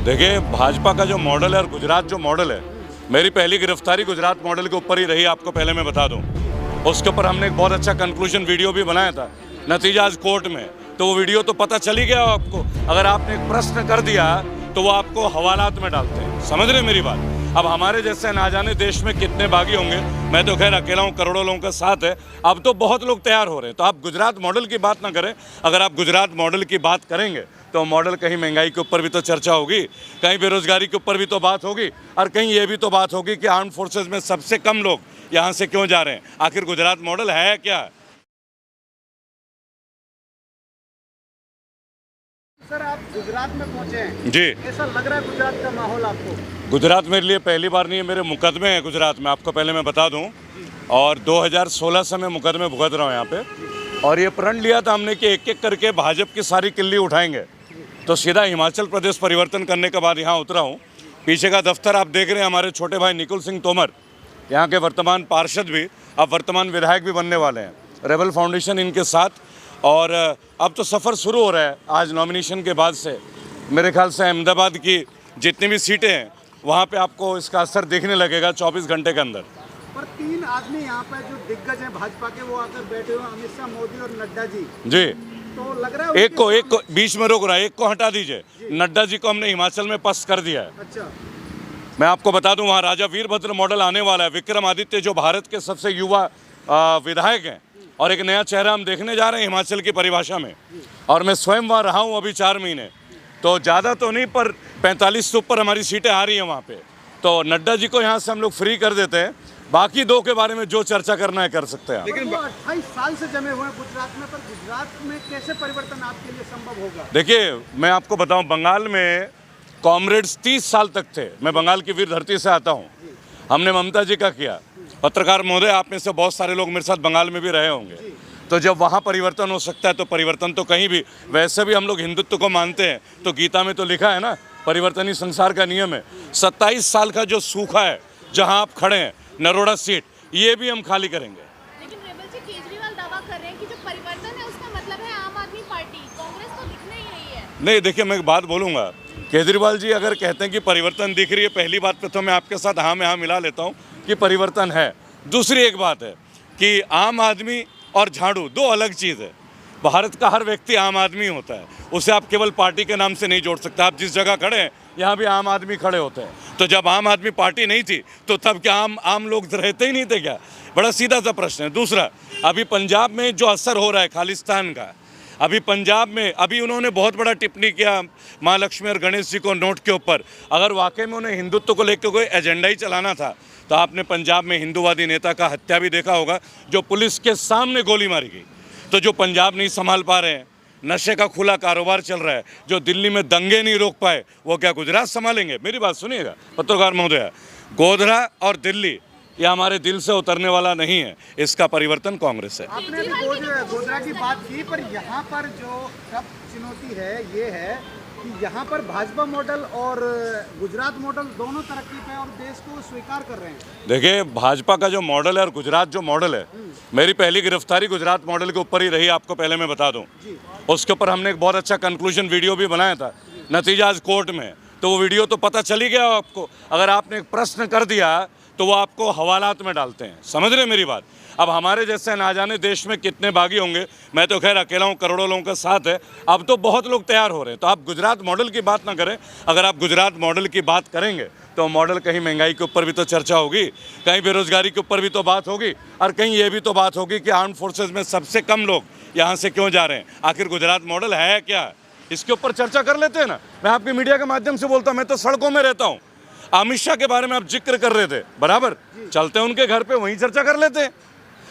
देखिए, भाजपा का जो मॉडल है और गुजरात जो मॉडल है, मेरी पहली गिरफ्तारी गुजरात मॉडल के ऊपर ही रही, आपको पहले मैं बता दूं। उसके ऊपर हमने एक बहुत अच्छा कंक्लूजन वीडियो भी बनाया था, नतीजा आज कोर्ट में। तो वो वीडियो तो पता चल ही गया आपको। अगर आपने एक प्रश्न कर दिया तो वो आपको हवालात में डालते हैं, समझ रहे मेरी बात। अब हमारे जैसे ना जाने देश में कितने बागी होंगे, मैं तो खैर अकेला हूँ, करोड़ों लोगों का साथ है। अब तो बहुत लोग तैयार हो रहे हैं। तो आप गुजरात मॉडल की बात ना करें। अगर आप गुजरात मॉडल की बात करेंगे तो मॉडल कहीं महंगाई के ऊपर भी तो चर्चा होगी, कहीं बेरोजगारी के ऊपर भी तो बात होगी, और कहीं ये भी तो बात होगी कि आर्म फोर्सेज में सबसे कम लोग यहाँ से क्यों जा रहे हैं। आखिर गुजरात मॉडल है क्या? सर, आप गुजरात में पहुंचे हैं जी, ऐसा लग रहा है गुजरात का माहौल आपको? गुजरात मेरे लिए पहली बार नहीं है, मेरे मुकदमे हैं गुजरात में, आपको पहले मैं बता दूं। और 2016 से मैं मुकदमे भुगत रहा हूं यहाँ पे। और ये प्रण लिया था हमने कि एक एक करके भाजपा की सारी किल्ली उठाएंगे। तो सीधा हिमाचल प्रदेश परिवर्तन करने के बाद यहाँ उतरा हूँ। पीछे का दफ्तर आप देख रहे हैं, हमारे छोटे भाई निकुल सिंह तोमर, यहाँ के वर्तमान पार्षद भी, अब वर्तमान विधायक भी बनने वाले हैं। रेबल फाउंडेशन इनके साथ। और अब तो सफ़र शुरू हो रहा है आज नॉमिनेशन के बाद से। मेरे ख्याल से अहमदाबाद की जितनी भी सीटें हैं वहाँ पे आपको इसका असर देखने लगेगा 24 घंटे के अंदर। पर 3 आदमी यहाँ पर जो दिग्गज हैं भाजपा के, वो आकर बैठे हुए, अमित शाह, मोदी और नड्डा जी। जी, तो लग रहा है एक को बीच में रोक रहा है, एक को हटा दीजिए। नड्डा जी को हमने हिमाचल में पस्त कर दिया है। अच्छा, मैं आपको बता दूं, वहाँ राजा वीरभद्र मॉडल आने वाला है। विक्रमादित्य जो भारत के सबसे युवा विधायक हैं, और एक नया चेहरा हम देखने जा रहे हैं हिमाचल की परिभाषा में। और मैं स्वयं वहाँ रहा हूँ अभी 4 महीने, तो ज़्यादा तो नहीं, पर 45 से ऊपर हमारी सीटें आ रही हैं वहाँ पे। तो नड्डा जी को यहाँ से हम लोग फ्री कर देते हैं। बाकी 2 के बारे में जो चर्चा करना है कर सकते हैं। लेकिन 28 साल से जमे हुए हैं गुजरात में, पर गुजरात में कैसे परिवर्तन आपके लिए संभव होगा? देखिए, मैं आपको बताऊं, बंगाल में कॉमरेड्स 30 साल तक थे। मैं बंगाल की वीर धरती से आता हूं। हमने ममता जी का किया। पत्रकार महोदय, आप में से बहुत सारे लोग मेरे साथ बंगाल में भी रहे होंगे। तो जब वहाँ परिवर्तन हो सकता है तो परिवर्तन तो कहीं भी। वैसे भी हम लोग हिंदुत्व को मानते हैं, तो गीता में तो लिखा है ना, परिवर्तन ही संसार का नियम है। 27 साल का जो सूखा है जहाँ आप खड़े हैं, नरोड़ा सीट, ये भी हम खाली करेंगे। लेकिन रेबल जी, केजरीवाल दावा कर रहे हैं कि जो परिवर्तन है उसका मतलब है आम आदमी पार्टी, कांग्रेस तो दिख नहीं रही है। नहीं, देखिए, मैं एक बात बोलूँगा। केजरीवाल जी अगर कहते हैं कि परिवर्तन दिख रही है, पहली बात पे तो मैं आपके साथ हाँ में हाँ मिला लेता हूँ कि परिवर्तन है। दूसरी एक बात है कि आम आदमी और झाड़ू 2 अलग चीज़ है। भारत का हर व्यक्ति आम आदमी होता है, उसे आप केवल पार्टी के नाम से नहीं जोड़ सकते। आप जिस जगह खड़े हैं, यहाँ भी आम आदमी खड़े होते हैं। तो जब आम आदमी पार्टी नहीं थी तो तब क्या आम लोग रहते ही नहीं थे क्या? बड़ा सीधा सा प्रश्न है। दूसरा, अभी पंजाब में जो असर हो रहा है खालिस्तान का, अभी पंजाब में अभी उन्होंने बहुत बड़ा टिप्पणी किया माँ लक्ष्मी और गणेश जी को नोट के ऊपर। अगर वाकई में उन्हें हिंदुत्व को लेकर कोई एजेंडा ही चलाना था तो आपने पंजाब में हिंदूवादी नेता का हत्या भी देखा होगा, जो पुलिस के सामने गोली मारी गई। तो जो पंजाब नहीं संभाल पा रहे हैं, नशे का खुला कारोबार चल रहा है, जो दिल्ली में दंगे नहीं रोक पाए, वो क्या गुजरात संभालेंगे? मेरी बात सुनिएगा पत्रकार महोदय, गोधरा और दिल्ली ये हमारे दिल से उतरने वाला नहीं है। इसका परिवर्तन कांग्रेस है। आपने अभी गोधरा की बात की, पर यहाँ पर जो सब चुनौती है ये है कि यहाँ पर भाजपा मॉडल और गुजरात मॉडल दोनों तरक्की पे और देश को स्वीकार कर रहे हैं। देखिए, भाजपा का जो मॉडल है और गुजरात जो मॉडल है, मेरी पहली गिरफ्तारी गुजरात मॉडल के ऊपर ही रही, आपको पहले मैं बता दूं। उसके ऊपर हमने एक बहुत अच्छा कंक्लूजन वीडियो भी बनाया था, नतीजा आज कोर्ट में। तो वो वीडियो तो पता चल ही गया आपको। अगर आपने एक प्रश्न कर दिया तो वो आपको हवालात में डालते हैं, समझ रहे मेरी बात। अब हमारे जैसे ना जाने देश में कितने बागी होंगे, मैं तो खैर अकेला हूँ, करोड़ों लोगों का साथ है। अब तो बहुत लोग तैयार हो रहे हैं। तो आप गुजरात मॉडल की बात ना करें। अगर आप गुजरात मॉडल की बात करेंगे तो मॉडल कहीं महंगाई के ऊपर भी तो चर्चा होगी, कहीं बेरोजगारी के ऊपर भी तो बात होगी, और कहीं ये भी तो बात होगी कि आर्म फोर्सेज में सबसे कम लोग यहाँ से क्यों जा रहे हैं। आखिर गुजरात मॉडल है क्या? इसके ऊपर चर्चा कर लेते हैं ना। मैं आपकी मीडिया के माध्यम से बोलता हूँ, मैं तो सड़कों में रहता हूँ। अमित शाह के बारे में आप जिक्र कर रहे थे, बराबर, चलते हैं उनके घर पे, वहीं चर्चा कर लेते हैं।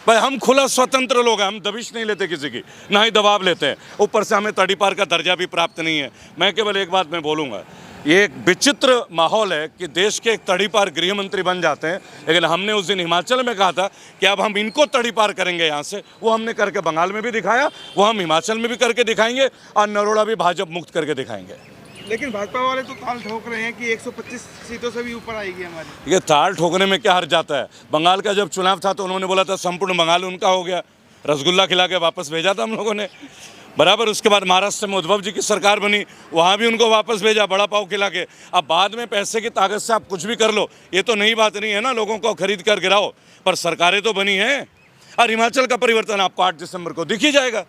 भाई, हम खुला स्वतंत्र लोग हैं, हम दबिश नहीं लेते किसी की, ना ही दबाव लेते हैं। ऊपर से हमें तड़ीपार का दर्जा भी प्राप्त नहीं है। मैं केवल एक बात मैं बोलूँगा, ये एक विचित्र माहौल है कि देश के एक तड़ीपार गृह मंत्री बन जाते हैं। लेकिन हमने उस दिन हिमाचल में कहा था कि अब हम इनको तड़ीपार करेंगे यहाँ से। वो हमने करके बंगाल में भी दिखाया, वो हम हिमाचल में भी करके दिखाएंगे, और नरोड़ा भी भाजपा मुक्त करके दिखाएंगे। लेकिन भाजपा वाले तो ताल ठोक रहे हैं कि 125 सीटों से भी ऊपर आएगी हमारी। ये ताल ठोकने में क्या हर जाता है? बंगाल का जब चुनाव था तो उन्होंने बोला था संपूर्ण बंगाल उनका हो गया, रसगुल्ला खिला के वापस भेजा था हम लोगों ने। बराबर। उसके बाद महाराष्ट्र में उद्धव जी की सरकार बनी, वहाँ भी उनको वापस भेजा बड़ा पाव खिला के। अब बाद में पैसे की ताकत से आप कुछ भी कर लो, ये तो नई बात नहीं है ना, लोगों को खरीद कर गिराओ, पर सरकारें तो बनी हैं। और हिमाचल का परिवर्तन आपको 8 दिसंबर को दिख ही जाएगा।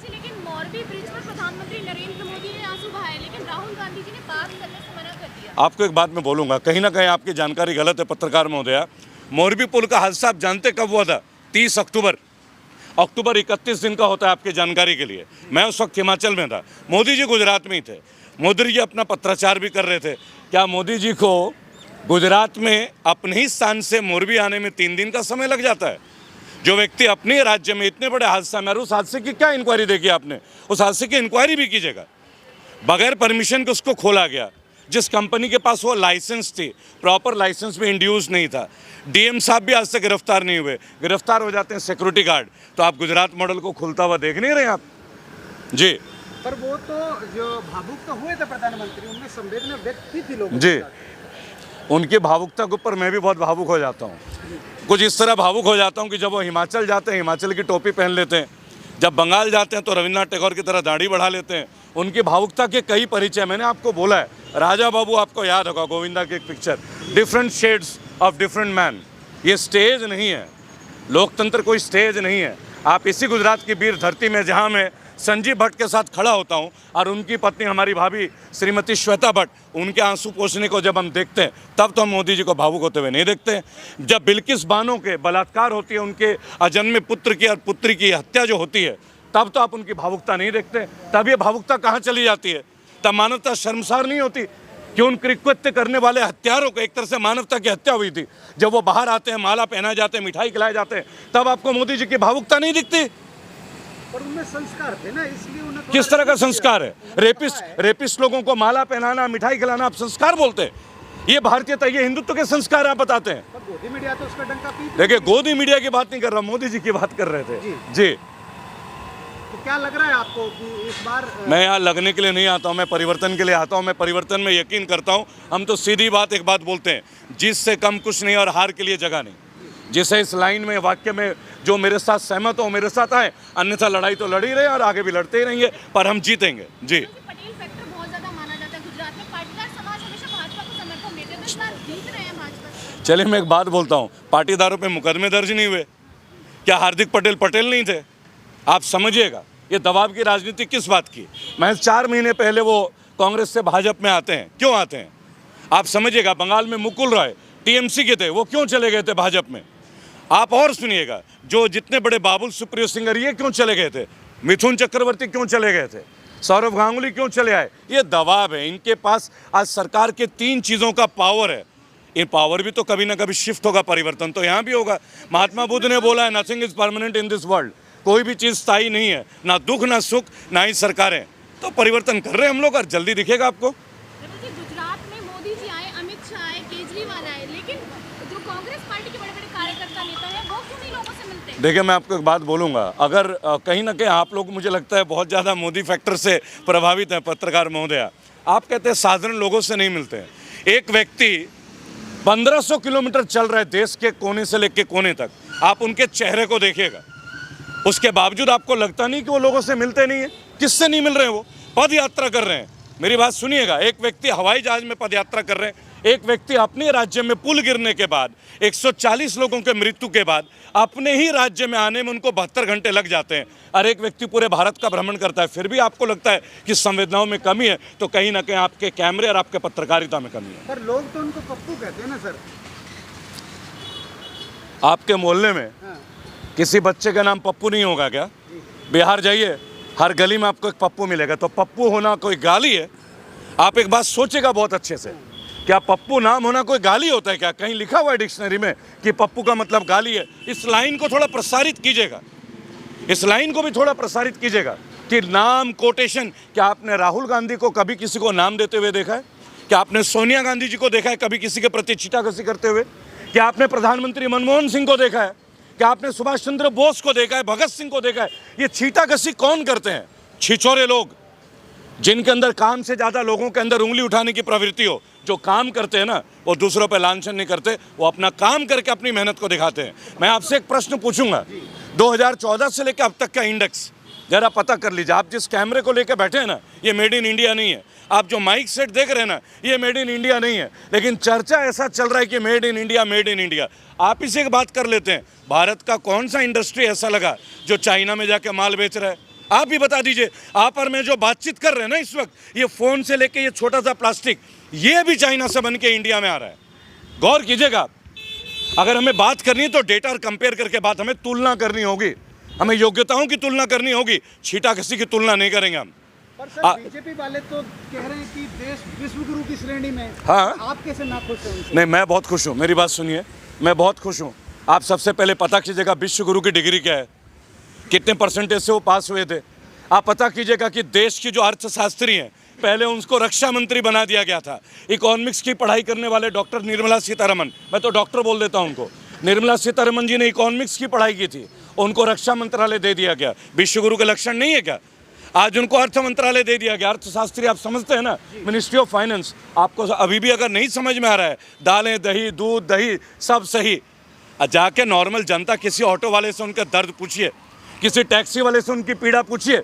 लेकिन मोरबी ब्रिज पर प्रधानमंत्री नरेंद्र मोदी ने आंसू बहाए, लेकिन राहुल गांधी जी ने बात करने से मना कर दिया। आपको एक बात मैं बोलूँगा, कहीं ना कहीं आपकी जानकारी गलत है पत्रकार महोदया। मोरबी पुल का हादसा आप जानते कब हुआ था? 30 अक्टूबर 31 दिन का होता है, आपकी जानकारी के लिए। मैं उस वक्त हिमाचल में था, मोदी जी गुजरात में ही थे। मोदी जी अपना पत्राचार भी कर रहे थे। क्या मोदी जी को गुजरात में अपने ही स्थान से मोरबी आने में 3 दिन का समय लग जाता है? जो व्यक्ति अपने राज्य में इतने बड़े हादसा में, उस हादसे की क्या इंक्वायरी देखी आपने? उस हादसे की इंक्वायरी भी कीजिएगा। बगैर परमिशन के उसको खोला गया। जिस कंपनी के पास वो लाइसेंस थी, प्रॉपर लाइसेंस भी इंड्यूस नहीं था। डीएम साहब भी आज तक गिरफ्तार नहीं हुए। गिरफ्तार हो जाते हैं सिक्योरिटी गार्ड। तो आप गुजरात मॉडल को खुलता हुआ देख नहीं रहे आप जी। पर वो तो जो भावुक तो हुए थे प्रधानमंत्री, उनमें संवेदना व्यक्त की थी लोगों जी। उनकी भावुकता के ऊपर मैं भी बहुत भावुक हो जाता हूँ। कुछ इस तरह भावुक हो जाता हूँ कि जब वो हिमाचल जाते हैं, हिमाचल की टोपी पहन लेते हैं। जब बंगाल जाते हैं तो रविन्द्रनाथ टैगोर की तरह दाढ़ी बढ़ा लेते हैं। उनकी भावुकता के कई परिचय मैंने आपको बोला है। राजा बाबू आपको याद होगा, गोविंदा की एक picture, different shades of different man. ये स्टेज नहीं है, लोकतंत्र कोई स्टेज नहीं है। आप इसी गुजरात की वीर धरती में, जहाँ मैं संजीव भट्ट के साथ खड़ा होता हूँ और उनकी पत्नी हमारी भाभी श्रीमती श्वेता भट्ट, उनके आंसू पोंछने को जब हम देखते हैं, तब तो हम मोदी जी को भावुक होते हुए नहीं देखते। जब बिल्किस बानो के बलात्कार होती है, उनके अजन्मे पुत्र की और पुत्री की हत्या जो होती है, तब तो आप उनकी भावुकता नहीं देखते। तब ये भावुकता कहाँ चली जाती है? तब मानवता शर्मसार नहीं होती कि उन कृत्य करने वाले हत्यारों को, एक तरह से मानवता की हत्या हुई थी। जब वो बाहर आते हैं, माला पहनाए जाते हैं, मिठाई खिलाए जाते हैं, तब आपको मोदी जी की भावुकता नहीं दिखती? पर उनमें संस्कार थे ना, इसलिए उन्हें किस तरह का संस्कार है? रेपिस्ट लोगों को माला पहनाना, मिठाई खिलाना आप संस्कार बोलते हैं? ये भारतीयता, ये हिंदुत्व के संस्कार आप बताते हैं? पर गोदी मीडिया तो उसका डंका पीट। देखिए, गोदी मीडिया की बात नहीं कर रहा, मोदी जी की बात कर रहे थे जी। तो क्या लग रहा है आपको कि इस बार मैं यहाँ लगने के लिए नहीं आता हूँ, मैं परिवर्तन के लिए आता हूँ। मैं परिवर्तन में यकीन करता हूँ। हम तो सीधी बात एक बात बोलते हैं, जिससे कम कुछ नहीं और हार के लिए जगह नहीं। जिसे इस लाइन में, वाक्य में जो मेरे साथ सहमत हो मेरे साथ आए, अन्यथा लड़ाई तो लड़ ही रहे और आगे भी लड़ते ही रहेंगे, पर हम जीतेंगे जी। पटेल फैक्टर बहुत ज्यादा माना जाता है गुजरात में। पाटीदार समाज हमेशा भाजपा को समर्थन देते हैं, तो इस बार जीत रहे हैं भाजपा। चलिए मैं एक बात बोलता हूँ, पाटीदारों पे मुकदमे दर्ज नहीं हुए? क्या हार्दिक पटेल पटेल नहीं थे? आप समझिएगा, ये दबाव की राजनीति किस बात की? महज 4 महीने पहले वो कांग्रेस से भाजपा में आते हैं। क्यों आते हैं आप समझिएगा। बंगाल में मुकुल रॉय टीएमसी के थे, वो क्यों चले गए थे भाजपा में? आप और सुनिएगा, जो जितने बड़े बाबुल सुप्रियो सिंगर, ये क्यों चले गए थे? मिथुन चक्रवर्ती क्यों चले गए थे? सौरभ गांगुली क्यों चले आए? ये दबाव है इनके पास। आज सरकार के 3 चीज़ों का पावर है। ये पावर भी तो कभी ना कभी शिफ्ट होगा, परिवर्तन तो यहाँ भी होगा। महात्मा बुद्ध ने बोला है, nothing is permanent in this world. कोई भी चीज़ स्थायी नहीं है, ना दुख ना सुख, ना ही सरकारें। तो परिवर्तन कर रहे हैं हम लोग और जल्दी दिखेगा आपको। गुजरात में मोदी जी आए, अमित शाह आए, केजरीवाल आए, लेकिन जो कांग्रेस पार्टी के बड़े बड़े कार्यकर्ता नेता हैं, वो क्यों नहीं लोगों से मिलते? देखिए, मैं आपको एक बात बोलूँगा, अगर कहीं ना कहीं आप लोग, मुझे लगता है, बहुत ज़्यादा मोदी फैक्टर से प्रभावित हैं पत्रकार महोदया। आप कहते हैं साधारण लोगों से नहीं मिलते हैं। एक व्यक्ति 1500 किलोमीटर चल रहा है देश के कोने से लेकर कोने तक, आप उनके चेहरे को देखिएगा, उसके बावजूद आपको लगता नहीं कि वो लोगों से मिलते नहीं है? किससे नहीं मिल रहे हैं? वो पद यात्रा कर रहे हैं। मेरी बात सुनिएगा, एक व्यक्ति हवाई जहाज में पद यात्रा कर रहे हैं, एक व्यक्ति अपने राज्य में पुल गिरने के बाद, 140 लोगों के मृत्यु के बाद, अपने ही राज्य में आने में उनको 72 घंटे लग जाते हैं, और एक व्यक्ति पूरे भारत का भ्रमण करता है। फिर भी आपको लगता है कि संवेदनाओं में कमी है, तो कहीं ना कहीं आपके कैमरे और आपके पत्रकारिता में कमी है। पर लोग तो उनको पप्पू कहते हैं ना सर। आपके मोहल्ले में किसी बच्चे का नाम पप्पू नहीं होगा क्या? बिहार जाइए, हर गली में आपको एक पप्पू मिलेगा। तो पप्पू होना कोई गाली है? आप एक बात सोचेगा बहुत अच्छे से, क्या पप्पू नाम होना कोई गाली होता है क्या? कहीं लिखा हुआ है डिक्शनरी में कि पप्पू का मतलब गाली है? इस लाइन को थोड़ा प्रसारित कीजिएगा, इस लाइन को भी थोड़ा प्रसारित कीजिएगा कि नाम कोटेशन। क्या आपने राहुल गांधी को कभी किसी को नाम देते हुए देखा है? क्या आपने सोनिया गांधी जी को देखा है कभी किसी के प्रति छींटाकशी करते हुए? क्या आपने प्रधानमंत्री मनमोहन सिंह को देखा है? क्या आपने सुभाष चंद्र बोस को देखा है, भगत सिंह को देखा है? ये छींटाकशी कौन करते हैं? छिछोरे लोग, जिनके अंदर काम से ज़्यादा लोगों के अंदर उंगली उठाने की प्रवृत्ति हो। जो काम करते हैं ना, वो दूसरों पर लांछन नहीं करते, वो अपना काम करके अपनी मेहनत को दिखाते हैं। मैं आपसे एक प्रश्न पूछूंगा, 2014 से लेकर अब तक का इंडेक्स जरा पता कर लीजिए। आप जिस कैमरे को लेकर बैठे हैं ना, ये मेड इन इंडिया नहीं है। आप जो माइक सेट देख रहे हैं ना, ये मेड इन इंडिया नहीं है। लेकिन चर्चा ऐसा चल रहा है कि made in India, made in India. आप इसे एक बात कर लेते हैं, भारत का कौन सा इंडस्ट्री ऐसा लगा जो चाइना में जाके माल बेच रहा है? आप ही बता दीजिए। आप और मैं जो बातचीत कर रहे हैं ना इस वक्त, ये फ़ोन से लेके ये छोटा सा प्लास्टिक, ये भी चाइना से बन के इंडिया में आ रहा है। गौर कीजिएगा आप। अगर हमें बात करनी है तो डेटा और कंपेयर करके बात, हमें तुलना करनी होगी, हमें योग्यताओं की तुलना करनी होगी, छीटा किसी की तुलना नहीं करेंगे हम। पर सर बीजेपी वाले तो कह रहे हैं कि देश विश्व गुरु की श्रेणी में। हाँ, आप कैसे नाखुश हैं उनसे? नहीं, मैं बहुत खुश हूँ। मेरी बात सुनिए, मैं बहुत खुश हूँ। आप सबसे पहले पता कीजिएगा विश्व गुरु की डिग्री क्या है, कितने परसेंटेज से वो पास हुए थे। आप पता कीजिएगा कि देश की जो अर्थशास्त्री हैं, पहले उनको रक्षा मंत्री बना दिया गया था। इकोनॉमिक्स की पढ़ाई करने वाले डॉक्टर निर्मला सीतारमन, मैं तो डॉक्टर बोल देता हूं उनको, निर्मला सीतारमन जी ने इकोनॉमिक्स की पढ़ाई की थी, उनको रक्षा मंत्रालय दे दिया गया। विश्वगुरु का लक्षण नहीं है क्या? आज उनको अर्थ मंत्रालय दे दिया गया। अर्थशास्त्री आप समझते हैं ना, मिनिस्ट्री ऑफ फाइनेंस। आपको अभी भी अगर नहीं समझ में आ रहा है, दालें दही दूध दही सब सही, जाके नॉर्मल जनता, किसी ऑटो वाले से उनका दर्द पूछिए, किसी टैक्सी वाले से उनकी पीड़ा पूछिए,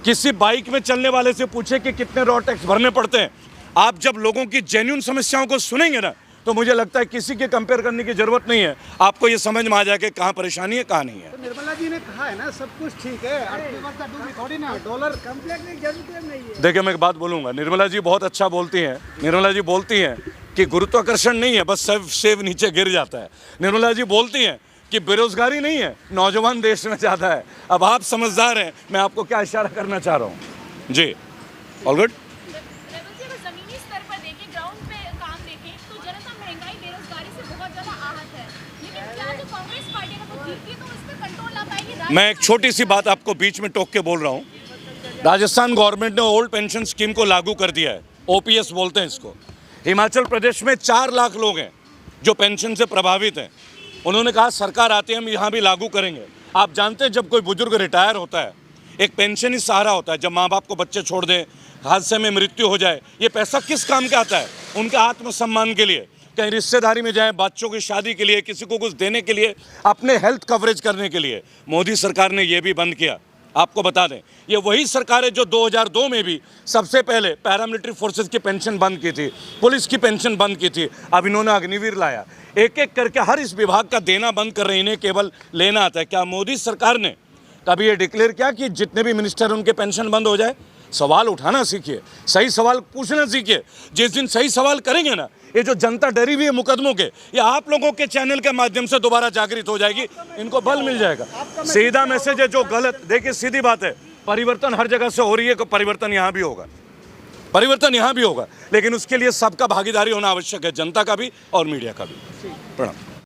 किसी बाइक में चलने वाले से पूछे कि कितने रोड टैक्स भरने पड़ते हैं। आप जब लोगों की जेन्युइन समस्याओं को सुनेंगे ना, तो मुझे लगता है किसी के कंपेयर करने की जरूरत नहीं है। आपको ये समझ में आ जाए कि कहाँ परेशानी है, कहाँ नहीं है। तो निर्मला जी ने कहा है ना सब कुछ ठीक है, अर्थव्यवस्था डूबी थोड़ी ना, डॉलर कंप्लेंट की जरूरत नहीं है। देखिए, मैं एक बात बोलूँगा, निर्मला जी बहुत अच्छा बोलती हैं। निर्मला जी बोलती हैं कि गुरुत्वाकर्षण नहीं है, बस सेब नीचे गिर जाता है। निर्मला जी बोलती हैं कि बेरोजगारी नहीं है, नौजवान देश में ज़्यादा है। अब आप समझदार हैं, मैं आपको क्या इशारा करना चाह रहा हूँ जी। All good. अगर जमीनी स्तर पर देखें, ग्राउंड पे काम देखें, तो जनता महंगाई बेरोजगारी से बहुत ज़्यादा आहत है। लेकिन क्या जो कांग्रेस पार्टी अगर वो जीतती है तो उस पर कंट्रोल ला पाएगी? मैं एक छोटी सी बात आपको बीच में टोक के बोल रहा हूँ। राजस्थान गवर्नमेंट ने ओल्ड पेंशन स्कीम को लागू कर दिया है, OPS बोलते हैं इसको। हिमाचल प्रदेश में 4 लाख लोग हैं जो पेंशन से प्रभावित हैं। उन्होंने कहा सरकार आते हैं, हम यहाँ भी लागू करेंगे। आप जानते हैं, जब कोई बुजुर्ग रिटायर होता है, एक पेंशन ही सहारा होता है। जब माँ बाप को बच्चे छोड़ दें, हादसे में मृत्यु हो जाए, ये पैसा किस काम का आता है? उनके आत्मसम्मान के लिए, कहीं रिश्तेदारी में जाए, बच्चों की शादी के लिए, किसी को कुछ देने के लिए, अपने हेल्थ कवरेज करने के लिए। मोदी सरकार ने ये भी बंद किया। आपको बता दें, ये वही सरकार है जो 2002 में भी सबसे पहले पैरामिलिट्री फोर्सेस की पेंशन बंद की थी, पुलिस की पेंशन बंद की थी। अब इन्होंने अग्निवीर लाया। एक एक करके हर इस विभाग का देना बंद कर रहे हैं, इन्हें केवल लेना आता है। क्या मोदी सरकार ने कभी ये डिक्लेयर किया कि जितने भी मिनिस्टर उनके पेंशन बंद हो जाए? सवाल उठाना सीखिए, सही सवाल पूछना सीखिए। जिस दिन सही सवाल करेंगे ना, ये जो जनता डरी हुई है मुकदमों के, ये आप लोगों के चैनल के माध्यम से दोबारा जागृत हो जाएगी, इनको बल मिल जाएगा। सीधा मैसेज है, जो गलत, देखिए सीधी बात है, परिवर्तन हर जगह से हो रही है, तो परिवर्तन यहाँ भी होगा, परिवर्तन यहाँ भी होगा। लेकिन उसके लिए सबका भागीदारी होना आवश्यक है, जनता का भी और मीडिया का भी। प्रणाम।